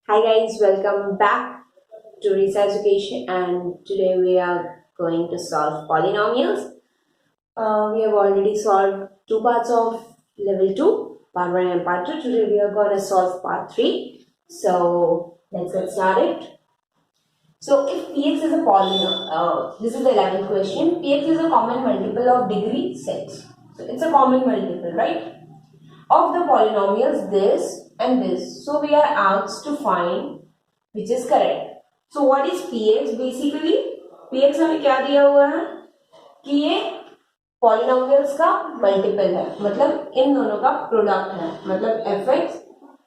Hi guys, welcome back to Risa Education, and today we are going to solve polynomials. We have already solved two parts of level 2, part 1 and part 2. Today we are going to solve part 3. So let's get started. So if Px is a polynomial, this is the 11th question. Px is a common multiple of degree 6. So it's a common multiple, right? Of the polynomials this and this. So we are asked to find which is correct. So what is Px? Basically Px हमें क्या दिया हुआ है कि ये polynomials का multiple है, मतलब इन दोनों का प्रोडक्ट है, मतलब fx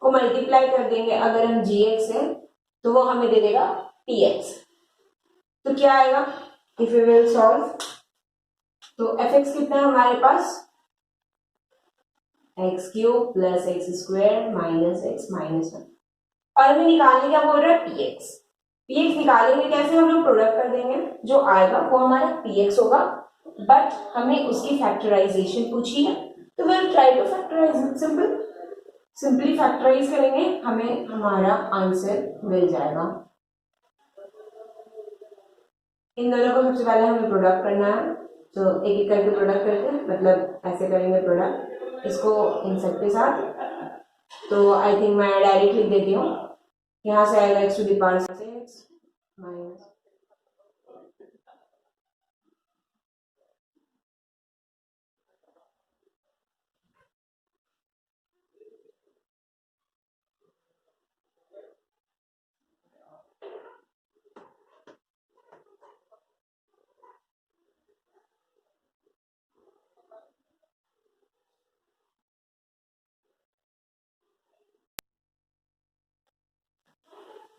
को मल्टीप्लाई कर देंगे अगर हम gx है तो वो हमें दे देगा px. तो क्या आएगा इफ वी विल सॉल्व, तो fx कितना है हमारे पास X cube plus X square minus X minus 1, और हमें निकालने क्या बोल रहा है px. px निकालेंगे कैसे, हम लोग प्रोडक्ट कर देंगे, जो आएगा वो हमारा px होगा, बट हमें उसकी फैक्टराइजेशन पूछी है तो will try to factorize it. Simply factorize करेंगे, हमें हमारा आंसर मिल जाएगा. इन दोनों को सबसे पहले हमें प्रोडक्ट करना है, तो एक एक करके प्रोडक्ट करते हैं, मतलब ऐसे करेंगे प्रोडक्ट इसको इन सब के साथ. तो आई थिंक मैं डायरेक्ट लिख देती हूँ. यहाँ से आएगा X to the power 6 minus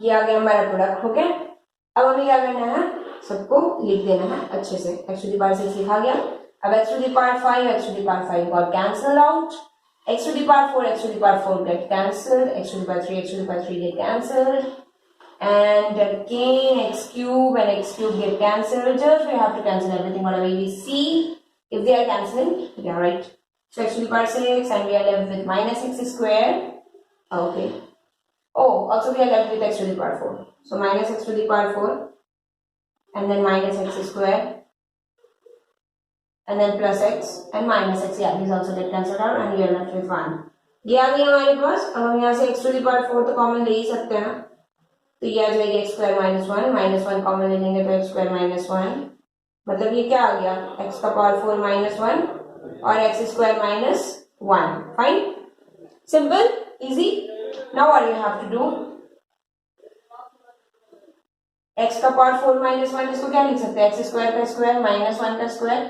ये आ गया हमारा प्रोडक्ट. हो गया. अब हमें क्या करना है, सबको लिख देना है अच्छे से. एक्स टू द पावर 6 लिखा गया. अब x to the power 5, x to the power 5 got cancel out. X to the power 4, x to the power 4 get cancelled. X to the power 3, x to the power 3 get cancelled. And again x cube and x cube get cancelled. Just we have to cancel everything whatever we see. If they are cancelling, yeah, right. So x to the power 6 and we are left with minus x square. Okay. Oh, also we are left with x to the power 4. So minus x to the power 4 and then minus x square and then plus x and minus x. Yeah, these also get cancelled out and we are left with 1. ये आ गई हमारे पास. अब हम यहाँ से x to the power 4 तो common ले ही सकते हैं, तो ये आ जाएगी एक्स स्क्वायर माइनस 1 कॉमन ले लेंगे तो एक्स स्क्वायर माइनस 1, मतलब ये क्या आ गया एक्स का पावर 4 माइनस 1 और x square minus 1. Fine, simple, easy. Now what you have to do, x का पावर 4 माइनस 1 इसको क्या लिख सकते हैं, एक्स स्क्वायर का स्क्वायर माइनस 1 का स्क्वायर,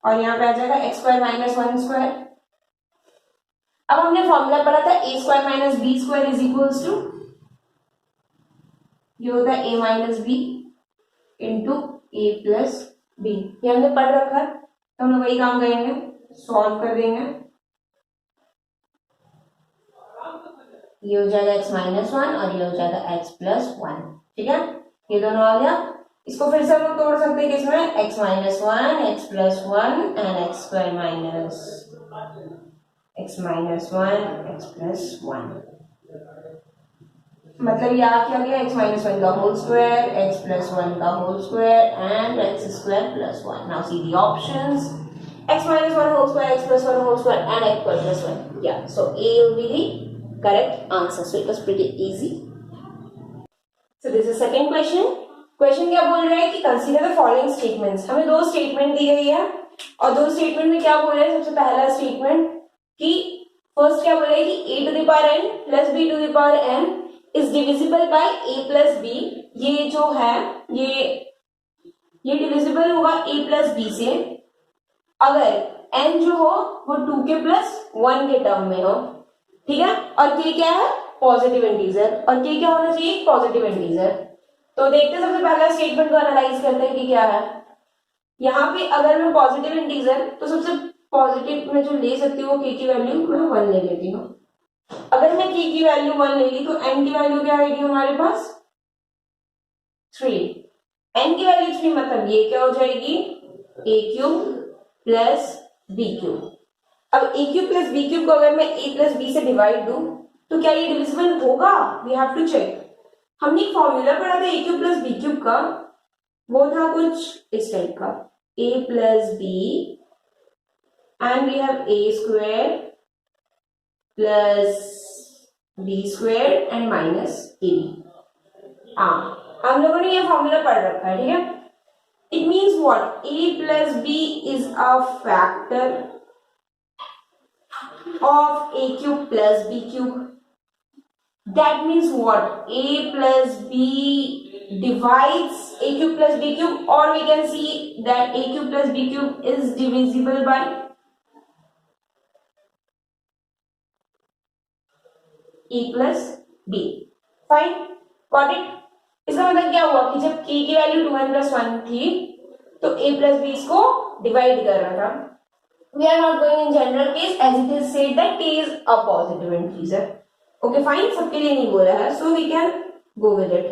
और यहाँ पे आ जाएगा एक्स स्क्वायर माइनस 1 स्क्वायर. अब हमने फॉर्मूला पढ़ा था a square minus b square is equals to, ये होता है a minus b into a plus b. ये हमने पढ़ रखा है, तो हम लोग वही काम करेंगे, सॉल्व कर देंगे. ये हो जाएगा x माइनस 1 और ये हो जाएगा x प्लस 1. ठीक है, ये दोनों आ गया. इसको फिर से हम लोग तोड़ सकते हैं किसमें, x minus 1 x plus 1 and x square minus x minus 1 x plus 1. मतलब ये आ क्या गया, x माइनस 1 का होल स्क्वायर x प्लस 1 का whole square and x square plus 1. Now see the options, x minus 1 whole square, x plus 1 whole square and x plus 1. Yeah, so A will be the correct answer. So it was pretty easy. So this is second question. Question क्या बोल रहा है कि consider the following statements. हमें दो statement दी गई है और दो स्टेटमेंट में क्या बोल रहे हैं, सबसे पहला स्टेटमेंट कि फर्स्ट क्या बोल रहे हैं कि a to the power n plus b to the power n is divisible by a plus b. ये जो है ये डिविजिबल होगा a plus b से अगर n जो हो वो 2 के प्लस 1 के टर्म में हो. ठीक है, और k क्या है, पॉजिटिव इंटीजर, और k क्या होना चाहिए, पॉजिटिव इंटीजर. तो देखते हैं सबसे पहला स्टेटमेंट को एनालाइज करते हैं कि क्या है. यहाँ पे अगर मैं पॉजिटिव इंटीजर तो सबसे पॉजिटिव में जो ले सकती हूँ k की वैल्यू मैं 1 ले लेती हूँ. अगर मैं k की वैल्यू 1 ले ली तो n की वैल्यू क्या आएगी हमारे पास 3. n की वैल्यू 3 मतलब ये क्या हो जाएगी a cube plus b cube. अब a cube plus b cube को अगर मैं a प्लस बी से डिवाइड दूं तो क्या ये डिविजिबल होगा? We have to check. हमने एक फॉर्मूला पढ़ा था a cube plus b cube का, वो था कुछ इस टाइप का, a plus b and we have a square plus b square and minus ab। हम लोगों ने ये फॉर्मूला पढ़ रखा है, ठीक है। It means what? a plus b is a factor of a cube plus b cube. That means what? A plus b divides a cube plus b cube, or we can see that a cube plus b cube is divisible by a plus b. Fine, got it? इसका मतलब क्या हुआ कि जब k की value 2n plus 1 थी तो a plus b इसको डिवाइड कर रहा था। We are not going in general case as it is said that k is a positive integer. Okay, fine, सबके लिए नहीं बोला है, so we can go with it.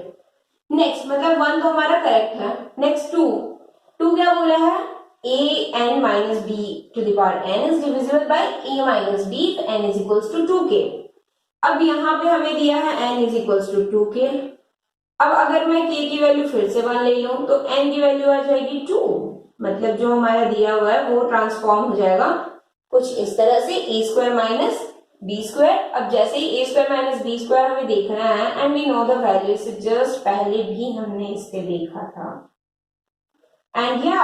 Next, मतलब 1 तो हमारा करेक्ट है। Next 2 क्या बोला है? a n minus b to the power n is divisible by a minus b if n is equals to 2k. अब यहाँ पे हमें दिया है n is equals to 2k। अब अगर मैं k की वैल्यू फिर से 1 ले लूं तो n की वैल्यू आ जाएगी 2, मतलब जो हमारा दिया हुआ है वो ट्रांसफॉर्म हो जाएगा कुछ इस तरह से, a square minus b square. अब जैसे ही a square minus b square हमें देखना है and we know the value, से जस्ट पहले भी हमने इससे देखा था, एंड या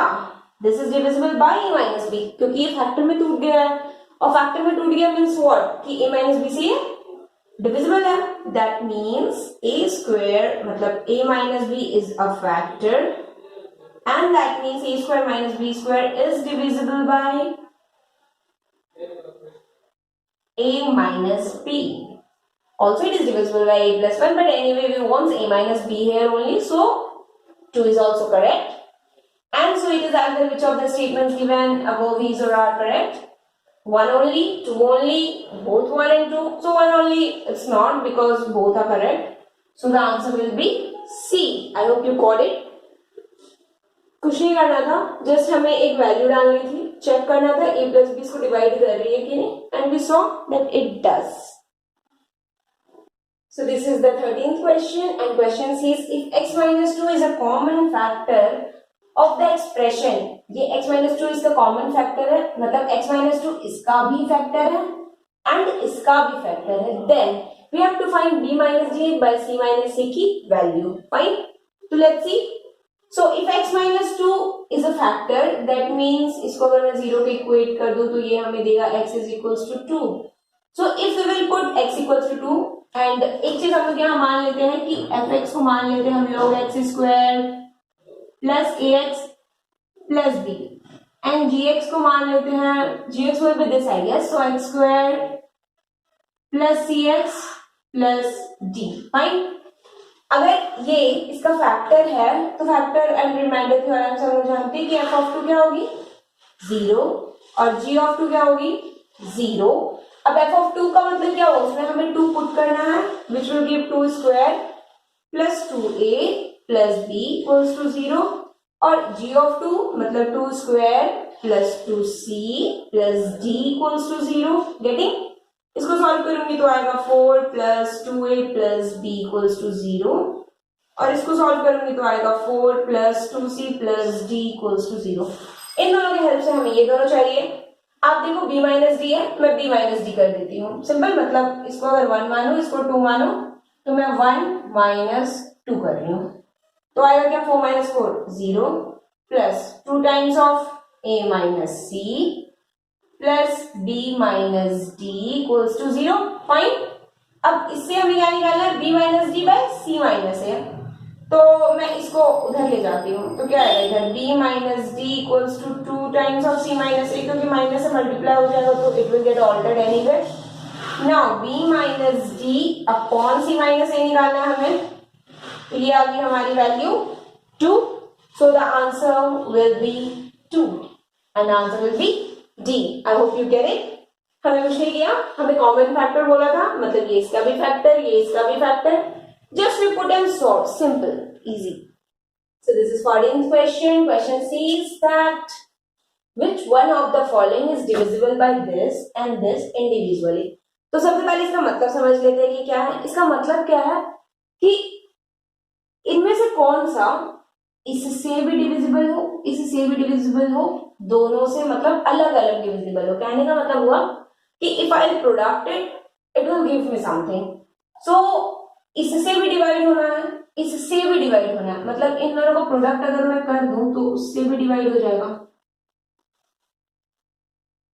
this is divisible by a minus b, क्योंकि ये फैक्टर में टूट गया है, और फैक्टर में टूट गया मीन्स व्हाट कि a माइनस बी से ये डिविजिबल है। दैट मीन्स a स्क्वायर मतलब a minus b is a factor, and that means a square minus b square is divisible by a minus b. Also it is divisible by a plus 1, but anyway we want a minus b here only, so 2 is also correct. And so it is either which of the statements given above these are correct? 1 only, 2 only, both 1 and 2. So 1 only it's not, because both are correct. So the answer will be C. I hope you got it. कुछ नहीं करना था, just हमें एक value डालनी थी, check करना था a प्लस बी इसको डिवाइड कर रही है कि नहीं, and we saw that it does. So this is the 13th question, and question says if x minus 2 is a common factor of the expression, ये x minus 2 इसका common factor है, मतलब x minus 2 इसका भी factor है and इसका भी factor है, then we have to find b minus d by c minus a की वैल्यू। फाइन, तो let's see. So if x minus 2 is a factor, that means इसको अगर मैं 0 के इक्वेट कर दूं तो ये हमें देगा x is equals to 2. So if we will put x equals to 2, and एक चीज हम लोग यहाँ मान लेते हैं कि fx को मान लेते हैं हम लोग x square plus ax plus b, and gx को मान लेते हैं, gx will be this I guess, so x square plus cx plus d। Fine, अगर ये इसका फैक्टर है तो फैक्टर एंड रिमाइंडर थ्योरम से हम जानते हैं कि f ऑफ 2 क्या होगी 0 और g ऑफ 2 क्या होगी 0। अब f ऑफ 2 का मतलब क्या होगा, उसमें हमें 2 पुट करना है, which will give 2 square plus 2a plus b equals to 0, और g ऑफ 2 मतलब 2 square plus 2c plus d equals to 0। Getting? इसको सॉल्व करूंगी तो आएगा 4 plus 2a plus b equals to 0, और इसको सॉल्व करूंगी तो आएगा 4 plus 2c plus d equals to 0। इन दोनों की हेल्प से हमें ये दोनों चाहिए। आप देखो b माइनस डी है, मैं b माइनस डी कर देती हूँ, सिंपल, मतलब इसको अगर 1 मानो इसको 2 मानो तो मैं 1 माइनस 2 कर रही हूँ, तो आएगा क्या 4 minus 4 0 plus 2 times of a minus c plus b minus d equals to 0। Fine, अब इससे हमें क्या निकालना है, b minus d by c minus है, तो मैं इसको उधर ले जाती हूँ, तो क्या आएगा इधर b minus d equals to 2 times of c minus a, क्योंकि माइनस से मल्टीप्लाई हो जाएगा तो it will get altered anyway. Now b minus d upon c minus a निकालना है हमें, तो ये आ गई हमारी value 2, so the answer will be 2 and answer will be D. I hope you get it. हमें कुछ नहीं किया, हमें कॉमन फैक्टर बोला था, मतलब ये इसका भी फैक्टर ये इसका भी factor, just we put and sort, simple, easy. So this is 14th question. Question says that which one of the following is divisible by this and this individually. तो सबसे पहले इसका मतलब समझ लेते हैं कि क्या है। इसका मतलब क्या है कि इनमें से कौन सा इससे भी डिविजिबल हो, इससे भी डिविजिबल हो, दोनों से मतलब अलग अलग डिविजिबल हो। कहने का मतलब हुआ कि if I product it will give me something. So इससे भी डिवाइड होना है, इससे भी डिवाइड होना है, मतलब इन दोनों का प्रोडक्ट अगर मैं कर दूं तो उससे भी डिवाइड हो जाएगा।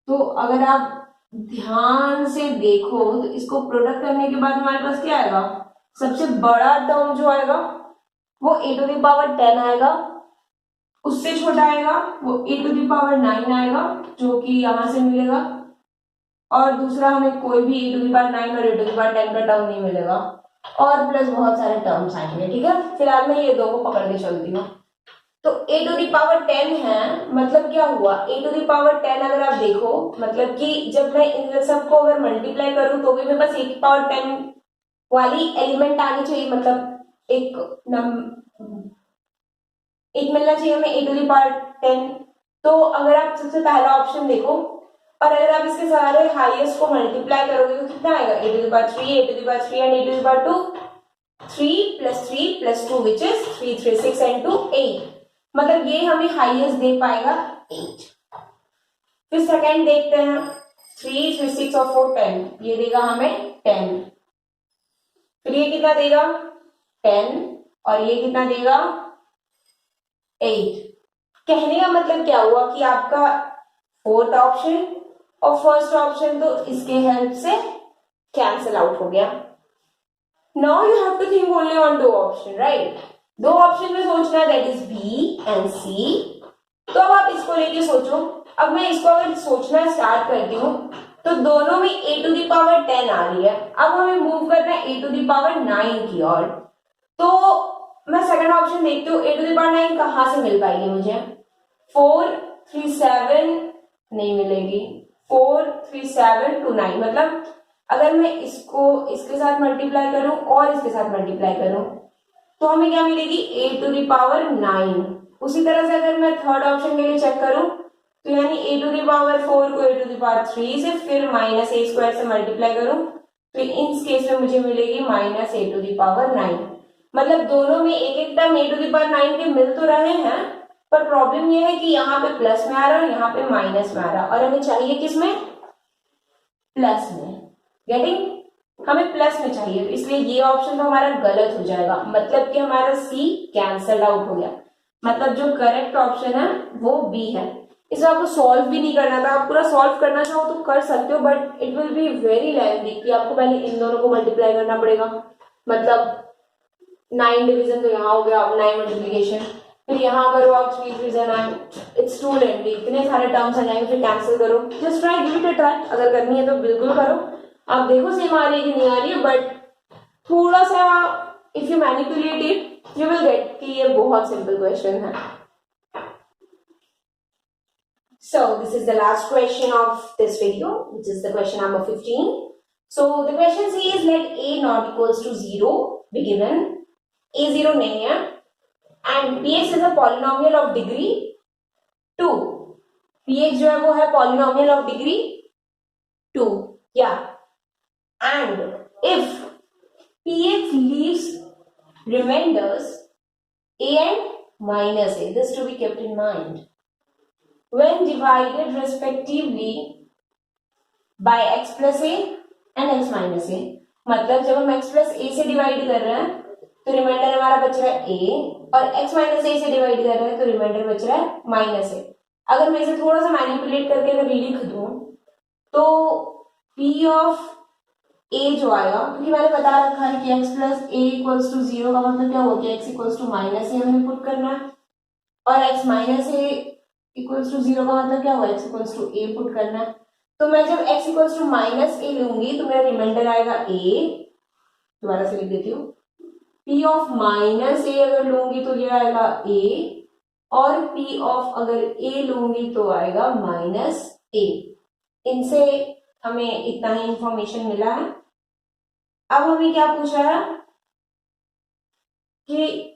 तो अगर आप ध्यान से देखो तो इसको प्रोडक्ट करने के बाद हमारे पास क्या आएगा, सबसे बड़ा टर्म जो आएगा वो a टू द पावर 10 आएगा, उससे छोटा आएगा वो a टू द पावर 9 आएगा जो कि यहां से मिलेगा, और दूसरा हमें कोई भी a टू द पावर 9 और a टू द पावर 10 का टर्म नहीं मिलेगा, और प्लस बहुत सारे टर्म्स आएंगे। ठीक है, फिलहाल मैं ये दो को पकड़ के चलती हूँ। तो a टू द पावर 10 है, मतलब क्या हुआ, a टू द पावर 10 अगर आप देखो मतलब कि जब मैं इन सबको अगर मल्टीप्लाई करूं तो भी मेरे पास a की पावर 10 वाली एलिमेंट आनी चाहिए, मतलब एक मिलना चाहिए हमें a टू द पावर 10। तो अगर आप सबसे पहला ऑप्शन देखो और अगर आप इसके सारे हाईएस्ट को मल्टीप्लाई करोगे तो कितना आएगा, a to the power 3, a to the power 3 and a to the power 2, 3 plus 3 plus 2 which is 3, 3, 6 and 2 8, मतलब ये हमें हाईएस्ट दे पाएगा 8। फिर सेकंड देखते हैं, 3, 3, 6 और 4 10, ये देगा हमें 10। फिर ये कितना देगा 10 और ये कितना देगा 8। कहने का मतलब क्या हुआ कि आपका फोर्थ ऑप्शन और फर्स्ट ऑप्शन तो इसके हेल्प से कैंसिल आउट हो गया। Now you have to think only on two option, right? दो ऑप्शन में सोचना है, that is B and C। तो अब आप इसको लेके सोचो। अब मैं इसको अगर सोचना स्टार्ट करती हूँ तो दोनों में a टू द पावर 10 आ रही है। अब हमें मूव करना है a टू द पावर 9 की ओर। तो मैं सेकंड ऑप्शन देखती हूँ, a टू द पावर 9 कहाँ से मिल पाएगी मुझे, 4, 3, 7 नहीं मिलेगी, 4, 3, 7 2, 9, मतलब अगर मैं इसको इसके साथ मल्टीप्लाई करूं और इसके साथ मल्टीप्लाई करूं तो हमें क्या मिलेगी, a टू द पावर 9। उसी तरह से अगर मैं थर्ड ऑप्शन के लिए चेक करूं तो यानी a टू द पावर 4 को a टू द पावर 3 से फिर माइनस a स्क्वायर से मल्टीप्लाई करूं तो इन केस में मुझे मिलेगी minus a to the power 9। मतलब दोनों में एक एक term a to the power 9 के मिल तो रहे हैं, पर प्रॉब्लम यह है कि यहाँ पे प्लस में आ रहा है और यहाँ पे माइनस में आ रहा है, और हमें चाहिए किसमें, प्लस में। गेटिंग, हमें प्लस में चाहिए, इसलिए ये ऑप्शन तो हमारा गलत हो जाएगा, मतलब कि हमारा सी कैंसल्ड आउट हो गया। मतलब जो करेक्ट ऑप्शन है वो बी है। इसे आपको सॉल्व भी नहीं करना था, आप पूरा सॉल्व करना चाहो तो कर सकते हो, but it will be very lengthy कि आपको पहले इन दोनों को मल्टीप्लाई करना पड़ेगा। मतलब 9 डिवीजन तो यहाँ हो गया, अब 9 मल्टीप्लीकेशन, फिर यहाँ करो आप 3 डिवीजन आए, इट्स टू लेंथी, इतने सारे टर्म्स आ जाएंगे, फिर कैंसिल करो। Just try, give it a try, अगर करनी है तो बिल्कुल करो। आप देखो सेम आ रही है कि नहीं आ रही है, बट थोड़ा सा if you manipulate it you will get कि ये बहुत सिंपल क्वेश्चन है। So this is the last question of this video, which is the question number 15. So the question says let a not equals to 0 be given, a 0 नहीं है, and px is a polynomial of degree 2। px जो है वो है polynomial of degree 2, yeah, and if px leaves remainders a and minus a, this to be kept in mind when divided respectively by x plus a and x minus a। मतलब जब हम x plus a से divide कर रहे हैं तो reminder हमारा बच रहा है a, और x minus a से डिवाइड कर रहे हैं तो रिमाइंडर बच रहा है माइनस a। अगर मैं इसे थोड़ा सा मैनिपुलेट करके अगर लिख दूं तो p ऑफ a जो आएगा, क्योंकि मैंने बता रखा है कि x plus a equals to 0 का मतलब क्या होगा कि x equals to minus a हमें पुट करना है, और x minus a equals to 0 का मतलब क्या होगा, x equals to a put करना है। तो मैं जब x equals to minus a लूंगी तो मेरा रिमाइंडर आएगा a, दोबारा से लिख देती हूँ, p ऑफ माइनस a अगर लूंगी तो ये आएगा a, और p ऑफ अगर a लूंगी तो आएगा माइनस a। इनसे हमें इतना ही इंफॉर्मेशन मिला है। अब हमें क्या पूछा है कि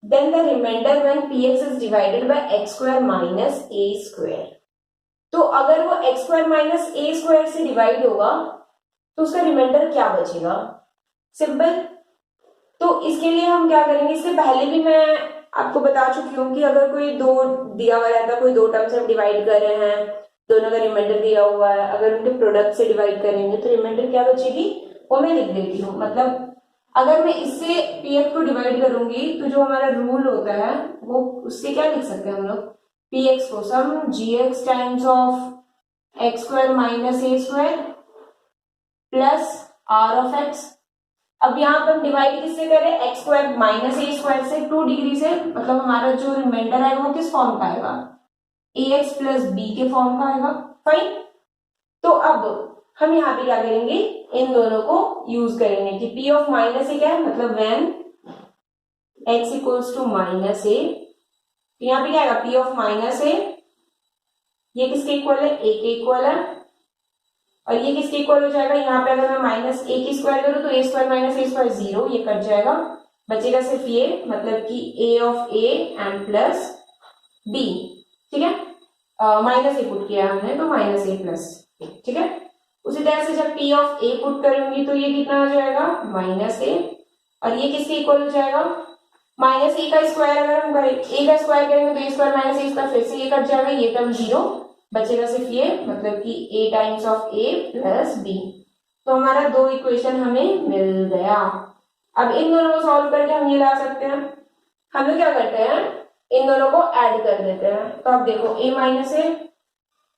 then the remainder when px is divided by x square minus a square। तो अगर वो x square minus a square से डिवाइड होगा तो उसका रिमाइंडर क्या बचेगा, सिंपल। तो इसके लिए हम क्या करेंगे, इससे पहले भी मैं आपको बता चुकी हूँ कि अगर कोई दो दिया हुआ रहता है, कोई दो टर्म से हम डिवाइड कर रहे हैं, दोनों का रिमाइंडर दिया हुआ है, अगर उनके प्रोडक्ट से डिवाइड करेंगे तो रिमाइंडर क्या बचेगी, वो मैं लिख देती हूँ। मतलब अगर मैं इससे px को डिवाइड करूंगी तो जो हमारा रूल होता है वो, उससे क्या लिख सकते हैं हम लोग, px को सम gx times of x square minus a square plus r of x. अब यहाँ पर हम डिवाइड किससे करें, x square minus a square से, 2 डिग्री से, मतलब हमारा जो रिमाइंडर आएगा वो किस फॉर्म का आएगा, ए एक्स प्लस बी के फॉर्म का आएगा, फाइन। तो अब हम यहाँ पे क्या करेंगे, इन दोनों को यूज करेंगे कि पी ऑफ माइनस ए क्या है, मतलब when x equals to minus a, यहाँ पे क्या आएगा, पी ऑफ माइनस ए, ये किसके इक्वल है, ए के इक्वल है, और ये किसके इक्वल हो जाएगा, यहाँ पे अगर मैं माइनस ए की स्क्वायर करूँ तो a square minus a square 0, ये कट जाएगा, बचेगा सिर्फ ये, मतलब कि a of a and plus b, ठीक है, माइनस ए पुट किया हमने तो माइनस ए प्लस, ठीक है। उसी तरह से जब पी ऑफ ए पुट करूंगी तो ये कितना आ जाएगा, माइनस ए, और ये किसके इक्वल हो जाएगा, माइनस ए का स्क्वायर अगर हम करें, ए का स्क्वायर करेंगे तो a square minus a square, फिर से ये कट जाएगा, ये टर्म 0, बचेगा सिर्फ ये, मतलब कि a times of a plus b। तो हमारा दो इक्वेशन हमें मिल गया। अब इन दोनों को सॉल्व करके हम ये ला सकते हैं, हम लोग क्या करते हैं, इन दोनों को ऐड कर देते हैं। तो अब देखो a minus a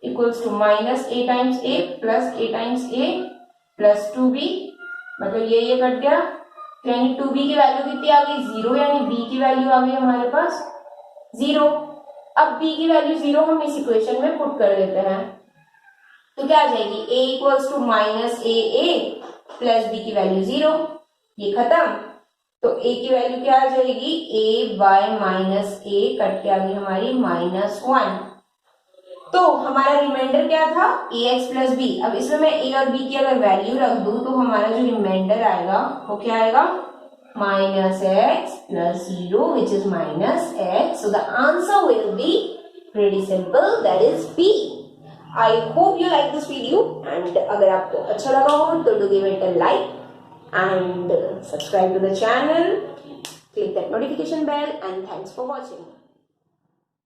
equals to minus a times a plus a times a plus 2b, मतलब ये कट गया, यानी 2b की वैल्यू कितनी आ गई, 0, यानी b की वैल्यू आ गई हमारे पास 0। अब b की वैल्यू 0 हम इस इक्वेशन में पुट कर देते हैं, तो क्या आ जाएगी, a equals to minus a plus b की वैल्यू 0, ये खत्म। तो a की वैल्यू क्या आ जाएगी, a bye minus A, cut के आ गई हमारी -1। तो हमारा रिमाइंडर क्या था, ax प्लस बी। अब इसमें मैं a और b की अगर वैल्यू रख दूं तो हमारा जो रिमाइंडर आएगा वो क्या आएगा, minus x plus 0, which is minus x. So the answer will be pretty simple, that is B. I hope you like this video, and अगर आपको अच्छा लगा हो तो do give it a like and subscribe to the channel, click that notification bell, and thanks for watching.